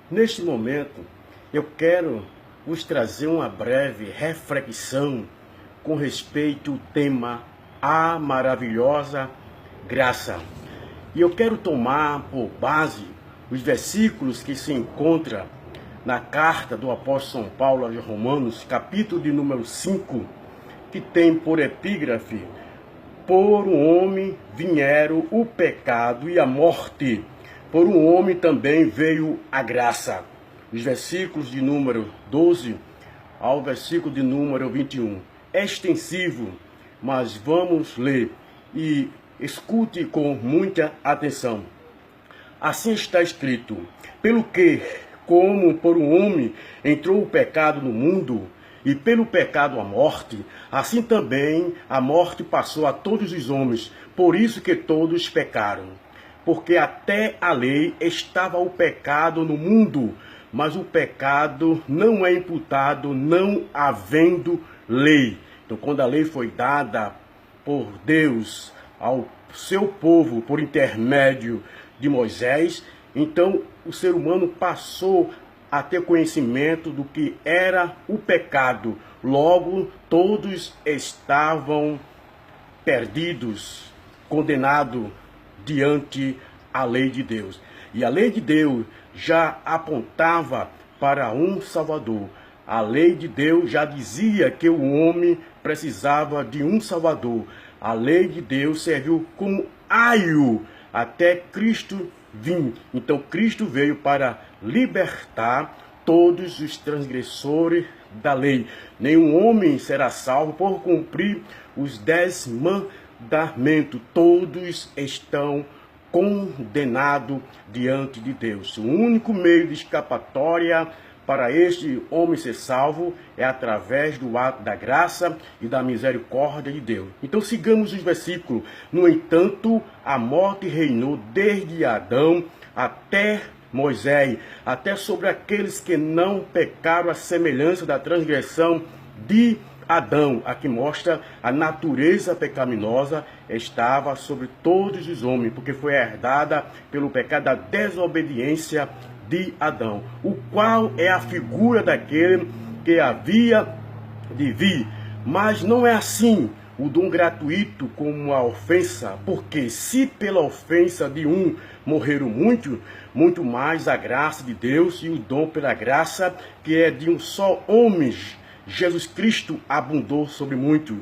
Neste momento, eu quero vos trazer uma breve reflexão com respeito ao tema A Maravilhosa Graça. E eu quero tomar por base os versículos que se encontram na carta do apóstolo São Paulo aos Romanos, capítulo de número 5, que tem por epígrafe: por um homem vieram o pecado e a morte, por um homem também veio a graça. Os versículos de número 12 ao versículo de número 21. É extensivo, mas vamos ler e escute com muita atenção. Assim está escrito: pelo que, como por um homem entrou o pecado no mundo, e pelo pecado a morte, assim também a morte passou a todos os homens, por isso que todos pecaram. Porque até a lei estava o pecado no mundo, mas o pecado não é imputado não havendo lei. Então, quando a lei foi dada por Deus ao seu povo por intermédio de Moisés, então o ser humano passou a ter conhecimento do que era o pecado. Logo, todos estavam perdidos, condenados diante a lei de Deus. E a lei de Deus já apontava para um Salvador. A lei de Deus já dizia que o homem precisava de um Salvador. A lei de Deus serviu como aio até Cristo vir. Então Cristo veio para libertar todos os transgressores da lei. Nenhum homem será salvo por cumprir os 10 mandamentos. Todos estão condenados diante de Deus. O único meio de escapatória para este homem ser salvo é através do ato da graça e da misericórdia de Deus. Então sigamos os versículos. No entanto, a morte reinou desde Adão até Moisés, até sobre aqueles que não pecaram à semelhança da transgressão de Adão. Aqui mostra a natureza pecaminosa estava sobre todos os homens, porque foi herdada pelo pecado da desobediência de Adão, o qual é a figura daquele que havia de vir. Mas não é assim o dom gratuito como a ofensa, porque se pela ofensa de um morreram muito mais a graça de Deus e o dom pela graça, que é de um só homem, Jesus Cristo, abundou sobre muito.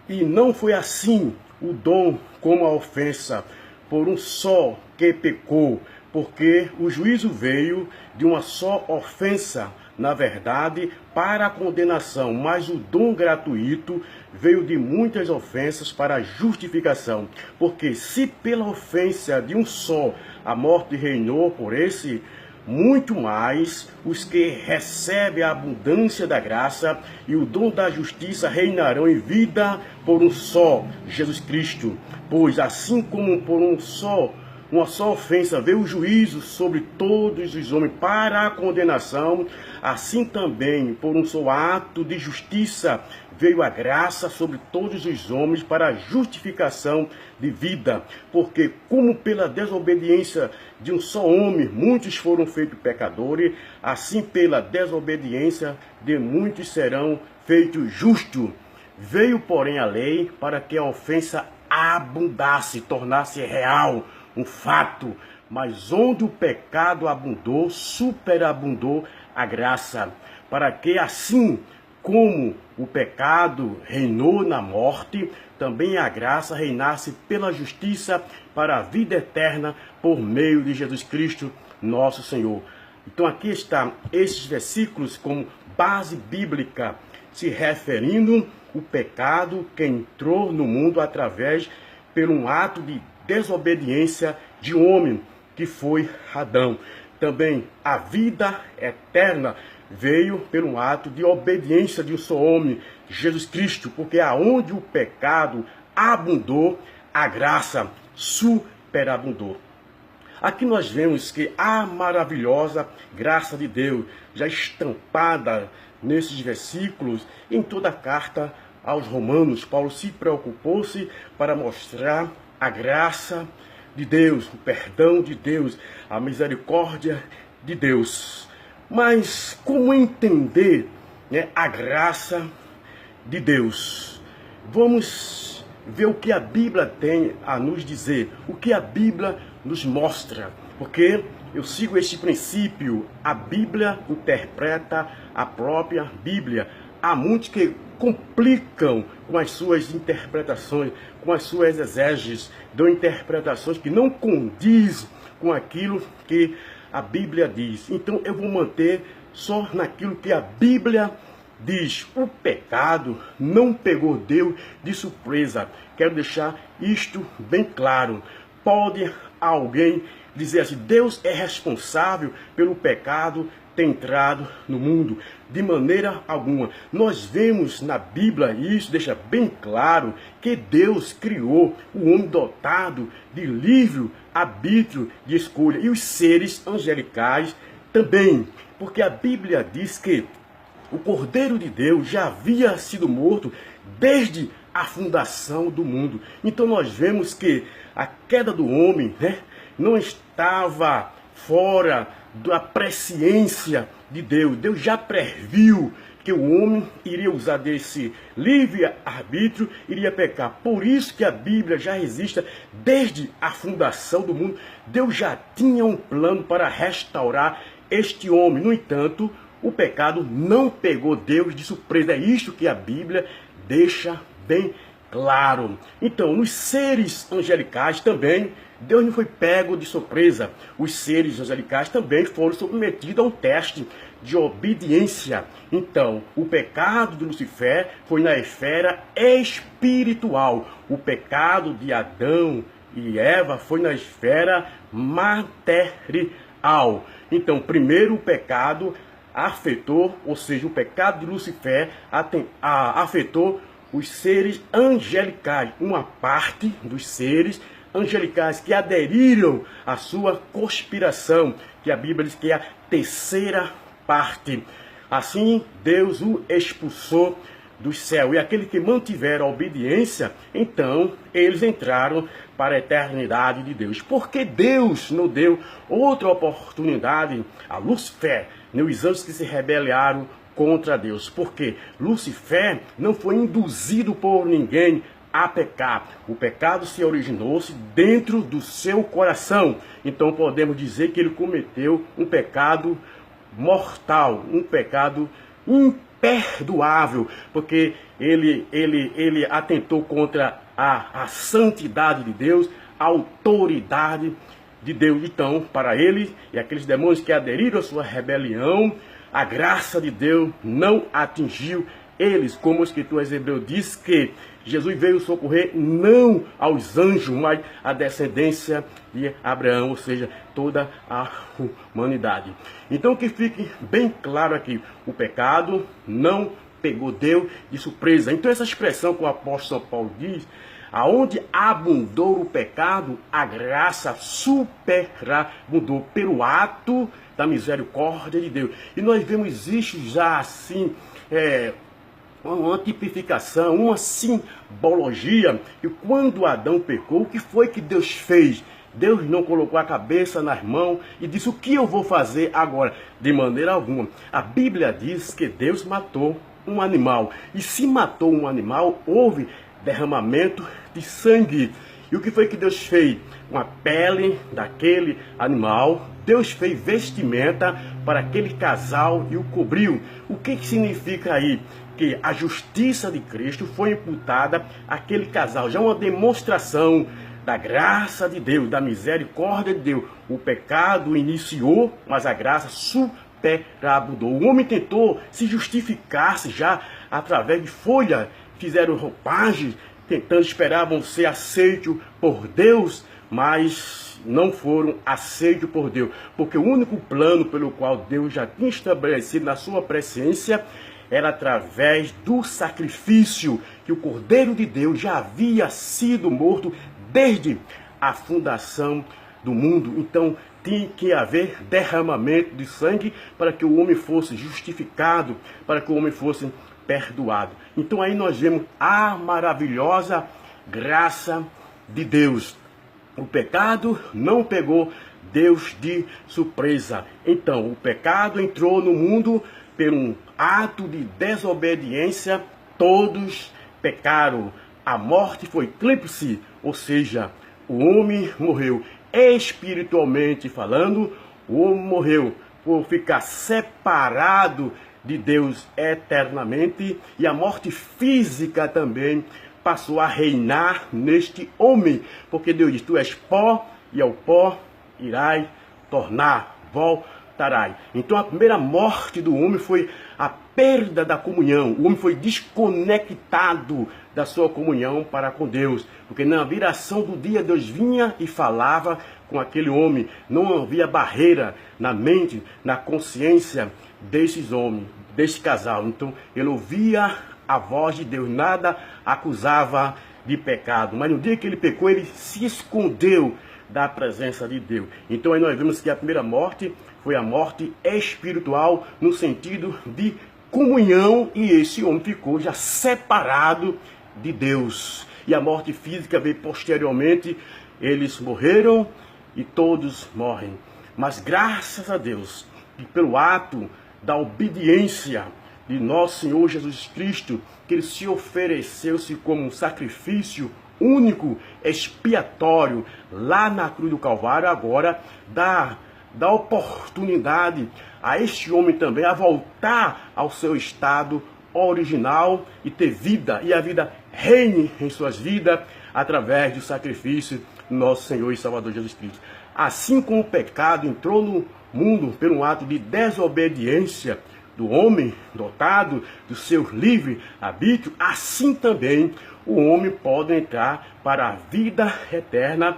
E não foi assim o dom como a ofensa, por um só que pecou, porque o juízo veio de uma só ofensa, na verdade, para a condenação, mas o dom gratuito veio de muitas ofensas para a justificação. Porque se pela ofensa de um só a morte reinou por esse, muito mais os que recebem a abundância da graça e o dom da justiça reinarão em vida por um só, Jesus Cristo. Pois assim como por uma só ofensa veio o juízo sobre todos os homens para a condenação, assim também por um só ato de justiça veio a graça sobre todos os homens para a justificação de vida. Porque como pela desobediência de um só homem muitos foram feitos pecadores, assim pela desobediência de muitos serão feitos justos. Veio, porém, a lei para que a ofensa abundasse, tornasse real, um fato. Mas onde o pecado abundou, superabundou a graça, para que assim como o pecado reinou na morte, também a graça reinasse pela justiça para a vida eterna por meio de Jesus Cristo, nosso Senhor. Então aqui está esses versículos como base bíblica, se referindo ao pecado que entrou no mundo através por um ato de desobediência de um homem, que foi Adão. Também a vida eterna veio pelo ato de obediência de um só homem, Jesus Cristo, porque aonde o pecado abundou, a graça superabundou. Aqui nós vemos que a maravilhosa graça de Deus, já estampada nesses versículos, em toda a carta aos Romanos, Paulo se preocupou-se para mostrar a graça de Deus, o perdão de Deus, a misericórdia de Deus. Mas como entender, né, a graça de Deus? Vamos ver o que a Bíblia tem a nos dizer, o que a Bíblia nos mostra, porque eu sigo este princípio: a Bíblia interpreta a própria Bíblia. Há muitos que complicam com as suas interpretações, com as suas exégeses, dão interpretações que não condizem com aquilo que a Bíblia diz. Então eu vou manter só naquilo que a Bíblia diz. O pecado não pegou Deus de surpresa. Quero deixar isto bem claro. Pode alguém dizer assim: Deus é responsável pelo pecado ter entrado no mundo? De maneira alguma. Nós vemos na Bíblia, e isso deixa bem claro, que Deus criou o homem dotado de livre arbítrio de escolha, e os seres angelicais também, porque a Bíblia diz que o Cordeiro de Deus já havia sido morto desde a fundação do mundo. Então nós vemos que a queda do homem, né, não estava fora da presciência de Deus. Deus já previu que o homem iria usar desse livre-arbítrio, iria pecar. Por isso que a Bíblia já existe desde a fundação do mundo. Deus já tinha um plano para restaurar este homem. No entanto, o pecado não pegou Deus de surpresa. É isto que a Bíblia deixa bem claro. Então, nos seres angelicais também, Deus não foi pego de surpresa. Os seres angelicais também foram submetidos a um teste de obediência. Então, o pecado de Lucifer foi na esfera espiritual. O pecado de Adão e Eva foi na esfera material. Então, primeiro o pecado afetou, ou seja, o pecado de Lucifer afetou os seres angelicais, uma parte dos seres angelicais que aderiram à sua conspiração, que a Bíblia diz que é a terceira parte. Assim, Deus o expulsou do céu. E aquele que mantiveram a obediência, então, eles entraram para a eternidade de Deus. Porque Deus não deu outra oportunidade a Lucifer, nem os anjos que se rebelaram contra Deus? Porque Lucifer não foi induzido por ninguém a pecar. O pecado se originou-se dentro do seu coração. Então podemos dizer que ele cometeu um pecado mortal, um pecado imperdoável, porque ele atentou contra a santidade de Deus, a autoridade de Deus. Então, para ele e aqueles demônios que aderiram à sua rebelião, a graça de Deus não atingiu eles, como o escritor Hebreu diz que Jesus veio socorrer não aos anjos, mas a descendência de Abraão, ou seja, toda a humanidade. Então que fique bem claro aqui, o pecado não pegou Deus de surpresa. Então essa expressão que o apóstolo São Paulo diz: aonde abundou o pecado, a graça superabundou pelo ato da misericórdia de Deus. E nós vemos isso já assim, uma tipificação, uma simbologia. E quando Adão pecou, o que foi que Deus fez? Deus não colocou a cabeça nas mãos e disse: o que eu vou fazer agora? De maneira alguma. A Bíblia diz que Deus matou um animal. E se matou um animal, houve derramamento de sangue. E o que foi que Deus fez? Com a pele daquele animal, Deus fez vestimenta para aquele casal e o cobriu. O que significa aí? Que a justiça de Cristo foi imputada àquele casal. Já uma demonstração da graça de Deus, da misericórdia de Deus. O pecado iniciou, mas a graça superabundou. O homem tentou se justificar-se já através de folha, fizeram roupagens, tentando, esperavam ser aceitos por Deus, mas não foram aceitos por Deus, porque o único plano pelo qual Deus já tinha estabelecido na sua presciência era através do sacrifício, que o Cordeiro de Deus já havia sido morto desde a fundação do mundo. Então tinha que haver derramamento de sangue para que o homem fosse justificado, para que o homem fosse perdoado. Então aí nós vemos a maravilhosa graça de Deus. O pecado não pegou Deus de surpresa. Então, o pecado entrou no mundo por um ato de desobediência, todos pecaram. A morte foi tríplice, ou seja, o homem morreu espiritualmente falando, o homem morreu por ficar separado de Deus eternamente, e a morte física também passou a reinar neste homem, porque Deus diz: tu és pó, e ao pó irás tornar, voltarás. Então a primeira morte do homem foi a perda da comunhão. O homem foi desconectado da sua comunhão para com Deus, porque na viração do dia Deus vinha e falava com aquele homem. Não havia barreira na mente, na consciência desses homens, desse casal. Então ele ouvia a voz de Deus, nada acusava de pecado. Mas no dia que ele pecou, ele se escondeu da presença de Deus. Então aí nós vemos que a primeira morte foi a morte espiritual, no sentido de comunhão, e esse homem ficou já separado de Deus. E a morte física veio posteriormente. Eles morreram e todos morrem. Mas graças a Deus, que pelo ato da obediência de nosso Senhor Jesus Cristo, que ele se ofereceu-se como um sacrifício único, expiatório, lá na cruz do Calvário, agora dá oportunidade a este homem também a voltar ao seu estado original e ter vida, e a vida reine em suas vidas através do sacrifício do nosso Senhor e Salvador Jesus Cristo. Assim como o pecado entrou no mundo pelo ato de desobediência do homem dotado do seu livre arbítrio, assim também o homem pode entrar para a vida eterna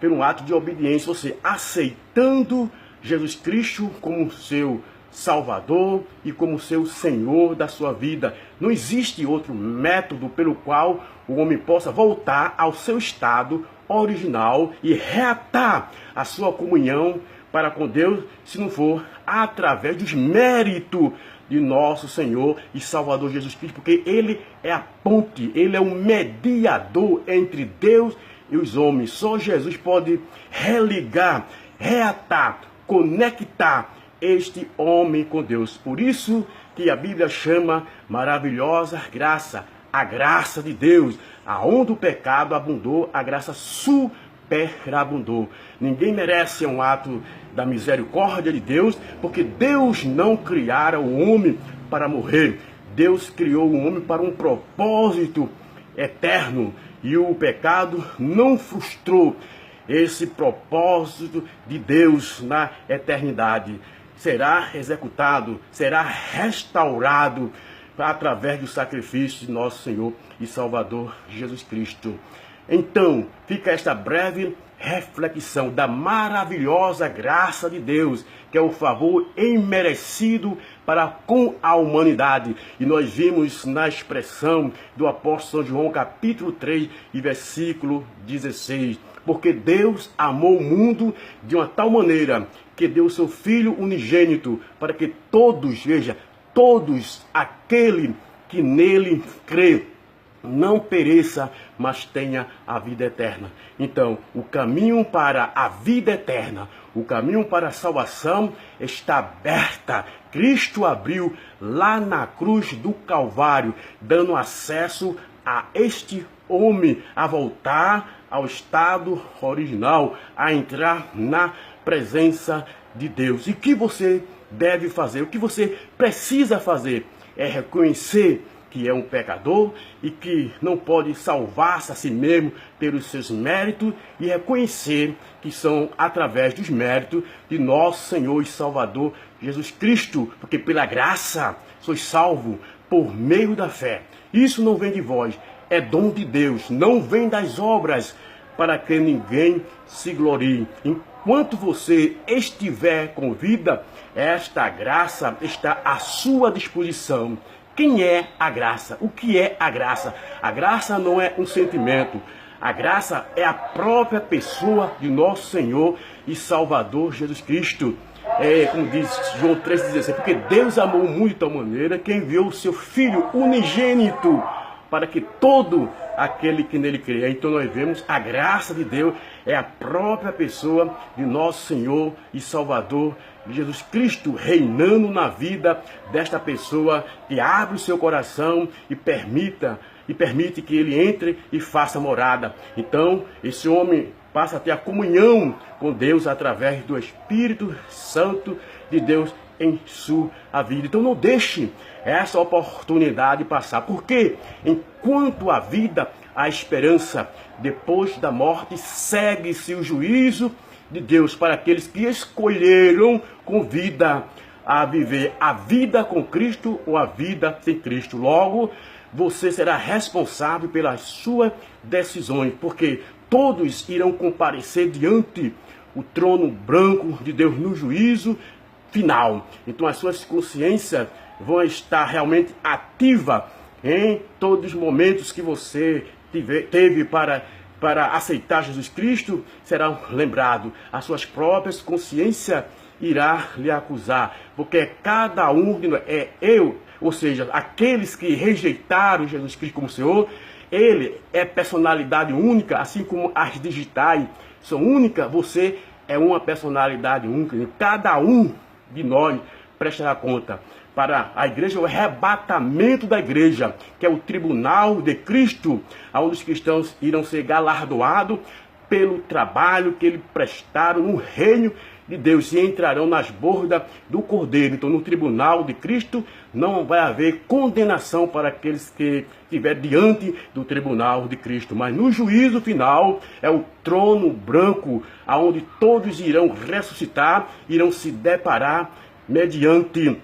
pelo ato de obediência, você aceitando Jesus Cristo como seu Salvador e como seu Senhor da sua vida. Não existe outro método pelo qual o homem possa voltar ao seu estado original e reatar a sua comunhão para com Deus, se não for através dos méritos de nosso Senhor e Salvador Jesus Cristo, porque Ele é a ponte, Ele é o mediador entre Deus e os homens. Só Jesus pode religar, reatar, conectar este homem com Deus. Por isso que a Bíblia chama maravilhosa graça, a graça de Deus. Aonde o pecado abundou, a graça superabundou. Ninguém merece um ato da misericórdia de Deus, porque Deus não criara o homem para morrer. Deus criou o homem para um propósito eterno, e o pecado não frustrou esse propósito de Deus na eternidade. Será executado, será restaurado através do sacrifício de nosso Senhor e Salvador Jesus Cristo. Então, fica esta breve reflexão da maravilhosa graça de Deus, que é o favor imerecido para com a humanidade. E nós vimos na expressão do apóstolo São João, capítulo 3, e versículo 16. Porque Deus amou o mundo de uma tal maneira que deu o seu Filho unigênito, para que todos, veja, todos aquele que nele crê, não pereça, mas tenha a vida eterna. Então, o caminho para a vida eterna, o caminho para a salvação está aberta. Cristo abriu lá na cruz do Calvário, dando acesso a este homem a voltar ao estado original, a entrar na presença de Deus. E o que você deve fazer, o que você precisa fazer é reconhecer que é um pecador e que não pode salvar-se a si mesmo pelos seus méritos, e reconhecer que são através dos méritos de nosso Senhor e Salvador Jesus Cristo, porque pela graça sois salvo por meio da fé. Isso não vem de vós, é dom de Deus, não vem das obras, para que ninguém se glorie. Enquanto você estiver com vida, esta graça está à sua disposição. Quem é a graça? O que é a graça? A graça não é um sentimento. A graça é a própria pessoa de nosso Senhor e Salvador Jesus Cristo. Como diz João 3,16, porque Deus amou o mundo de tal maneira que enviou o seu Filho unigênito, para que todo aquele que nele crê. Então nós vemos a graça de Deus é a própria pessoa de nosso Senhor e Salvador Jesus Cristo, reinando na vida desta pessoa que abre o seu coração e permite que ele entre e faça morada. Então esse homem passa a ter a comunhão com Deus através do Espírito Santo de Deus em sua vida. Então não deixe essa oportunidade passar, porque enquanto a vida, a esperança, depois da morte, segue-se o juízo de Deus para aqueles que escolheram com vida a viver a vida com Cristo ou a vida sem Cristo. Logo, você será responsável pelas suas decisões, porque todos irão comparecer diante o trono branco de Deus no juízo final. Então as suas consciências vão estar realmente ativas em todos os momentos que você teve para aceitar Jesus Cristo, serão lembrados. As suas próprias consciências irá lhe acusar, porque cada um de nós ou seja, aqueles que rejeitaram Jesus Cristo como Senhor, ele é personalidade única, assim como as digitais são únicas, você é uma personalidade única. E cada um de nós prestará conta. Para a igreja, o arrebatamento da igreja, que é o tribunal de Cristo, onde os cristãos irão ser galardoados pelo trabalho que eles prestaram no reino de Deus e entrarão nas bordas do Cordeiro. Então, no tribunal de Cristo, não vai haver condenação para aqueles que estiverem diante do tribunal de Cristo. Mas no juízo final, é o trono branco, aonde todos irão ressuscitar, irão se deparar mediante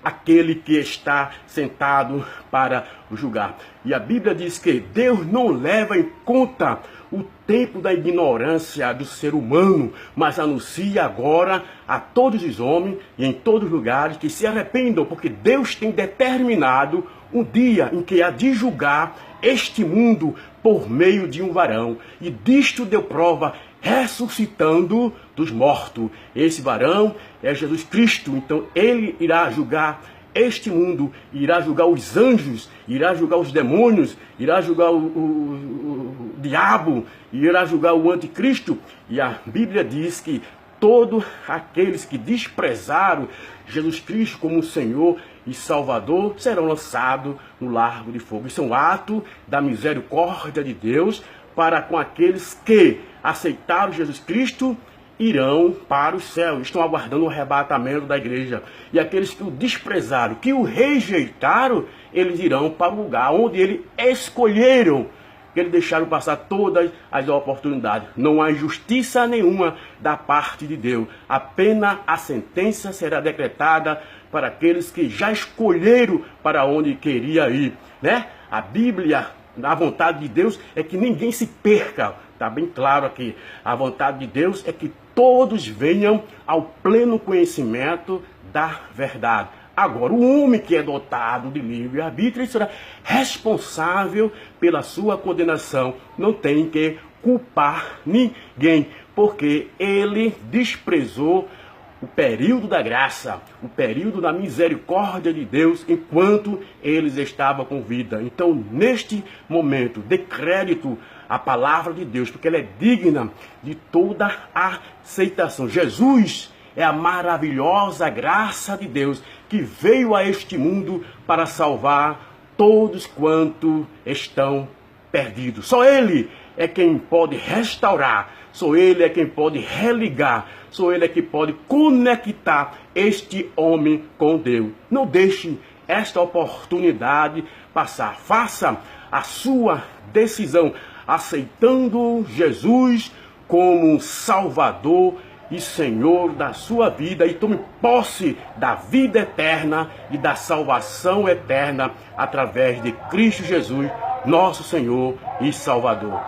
aquele que está sentado para julgar. E a Bíblia diz que Deus não leva em conta o tempo da ignorância do ser humano, mas anuncia agora a todos os homens e em todos os lugares que se arrependam, porque Deus tem determinado um dia em que há de julgar este mundo por meio de um varão. E disto deu prova ressuscitando dos mortos. Esse varão é Jesus Cristo. Então ele irá julgar este mundo, irá julgar os anjos, irá julgar os demônios, irá julgar o diabo, irá julgar o anticristo. E a Bíblia diz que todos aqueles que desprezaram Jesus Cristo como Senhor e Salvador serão lançados no lago de fogo. Isso é um ato da misericórdia de Deus para com aqueles que aceitaram Jesus Cristo, irão para o céu, estão aguardando o arrebatamento da igreja. E aqueles que o desprezaram, que o rejeitaram, eles irão para o lugar onde eles escolheram, que eles deixaram passar todas as oportunidades. Não há injustiça nenhuma da parte de Deus. Apenas a sentença será decretada para aqueles que já escolheram para onde queria ir, né? A Bíblia, a vontade de Deus é que ninguém se perca. Está bem claro aqui. A vontade de Deus é que todos venham ao pleno conhecimento da verdade. Agora, o homem que é dotado de livre-arbítrio será responsável pela sua condenação. Não tem que culpar ninguém, porque ele desprezou o período da graça, o período da misericórdia de Deus, enquanto eles estavam com vida. Então, neste momento, dê crédito à palavra de Deus, porque ela é digna de toda a aceitação. Jesus é a maravilhosa graça de Deus que veio a este mundo para salvar todos quanto estão perdidos. Só Ele é quem pode restaurar, só Ele é quem pode religar, só Ele é que pode conectar este homem com Deus. Não deixe esta oportunidade passar. Faça a sua decisão, aceitando Jesus como Salvador e Senhor da sua vida, e tome posse da vida eterna e da salvação eterna através de Cristo Jesus, nosso Senhor e Salvador.